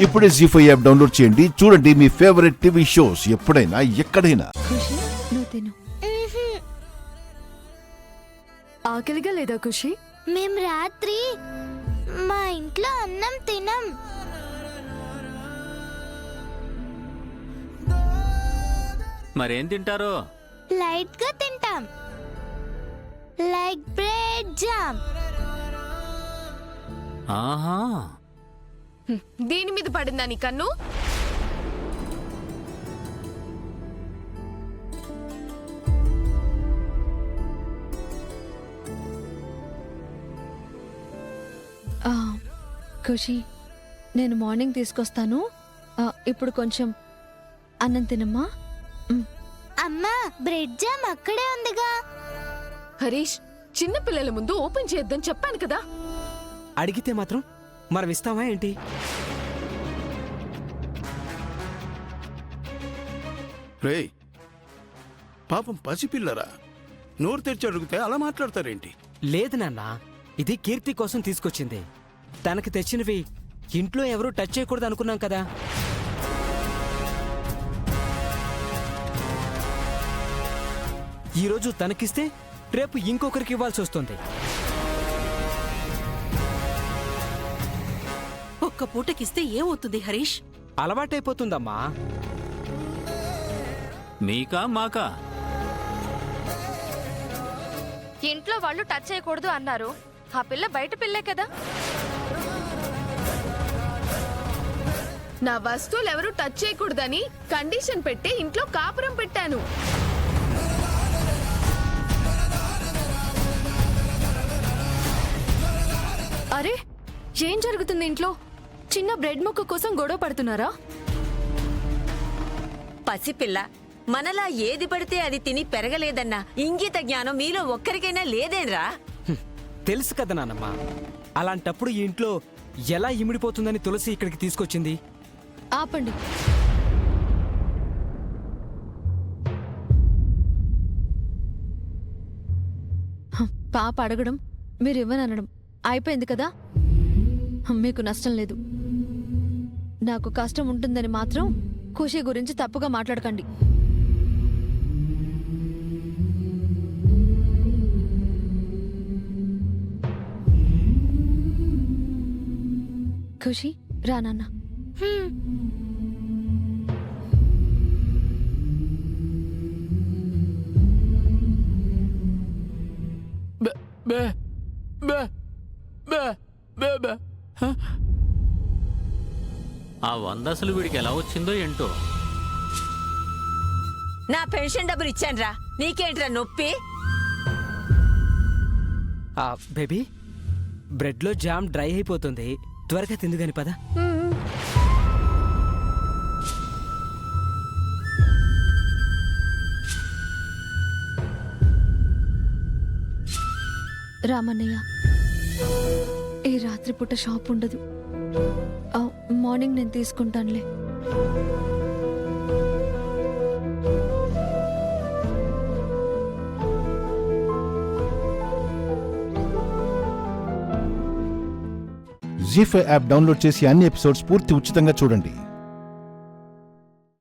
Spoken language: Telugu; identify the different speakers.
Speaker 1: ఇప్పుడే జీ5 యాప్ డౌన్లోడ్ చేయండి. చూడండి మీ ఫేవరెట్ టీవీ షోస్ ఎప్పుడైనా ఎక్కడైనా.
Speaker 2: ఖుషి నువ్వు తిను. ఆకలిగా లేదా ఖుషి?
Speaker 3: మేం రాత్రి మా ఇంట్లో అన్నం తినం.
Speaker 4: మరేం తింటారో?
Speaker 3: లైట్ గా తింటాం, లైక్ బ్రెడ్ జామ్.
Speaker 4: ఆహా,
Speaker 2: దీని మీద పడిందా నీ కన్ను? ఖుషి, నేను మార్నింగ్ తీసుకొస్తాను. ఇప్పుడు కొంచెం అన్నం తినమ్మా.
Speaker 3: అమ్మా, బ్రెడ్ జామ్ అక్కడే ఉందిగా.
Speaker 2: హరీష్, చిన్న పిల్లల ముందు ఓపెన్ చేద్దాం చెప్పాను కదా.
Speaker 5: అడిగితే మాత్రం మనం ఇస్తామా ఏంటి?
Speaker 6: రేయ్, పాపం పసిపిల్లరా, నోరు తెరిచి అడిగితే అలా మాట్లాడతారేంటి?
Speaker 5: లేదు నాన్న, ఇది కీర్తి కోసం తీసుకొచ్చింది. తనకి తెచ్చినవి ఇంట్లో ఎవరూ టచ్ చేయకూడదు అనుకున్నాం కదా. ఈరోజు తనకిస్తే రేపు ఇంకొకరికి ఇవ్వాల్సి వస్తుంది.
Speaker 7: ఒక్క పూటకిస్తే ఏమవుతుంది హరీష్?
Speaker 5: అలవాటైపోతుందమ్మా.
Speaker 4: మీకా మాకా?
Speaker 8: ఇంట్లో వాళ్ళు టచ్ చేయకూడదు అన్నారు. ఆ పిల్ల బయట పిల్లే కదా.
Speaker 2: నా వస్తువులు ఎవరు టచ్ చేయకూడదని కండిషన్ పెట్టి ఇంట్లో కాపురం పెట్టాను. అరే, ఏం జరుగుతుంది ఇంట్లో? చిన్న బ్రెడ్ ముక్క కోసం గొడవ పడుతున్నారా?
Speaker 7: పసిపిల్ల మనలా ఏది పడితే అది తిని పెరగలేదన్న ఇంగిత జ్ఞానం మీలో ఒక్కరికైనా లేదేన్రా?
Speaker 5: తెలుసు కదా నాన్నమ్మ, అలాంటప్పుడు ఈ ఇంట్లో ఎలా ఇమిడిపోతుందని తులసి ఇక్కడికి తీసుకొచ్చింది.
Speaker 2: ఆపండి. పాప అడగడం, మీరు ఇవ్వననడం అయిపోయింది కదా. మీకు నష్టం లేదు. నాకు కష్టం ఉంటుందని మాత్రం ఖుషి గురించి తప్పుగా మాట్లాడకండి. ఖుషి, రా నాన్న.
Speaker 4: ఆ 100 అసలు వీడికి ఎలా వచ్చిందో ఏంటో.
Speaker 7: నా పెన్షన్ డబ్బులు ఇచ్చాన్రా, నీకేంట్రా నొప్పి?
Speaker 5: బేబీ, బ్రెడ్లో జామ్ డ్రై అయిపోతుంది, త్వరగా తిందుగాని పద.
Speaker 2: రామన్నయ్య, ఈ రాత్రిపూట షాప్ ఉండదు. మార్నింగ్ నేను తీసుకుంటానులే.
Speaker 1: జీ5 యాప్ డౌన్లోడ్ చేసి అన్ని ఎపిసోడ్స్ పూర్తి ఉచితంగా చూడండి.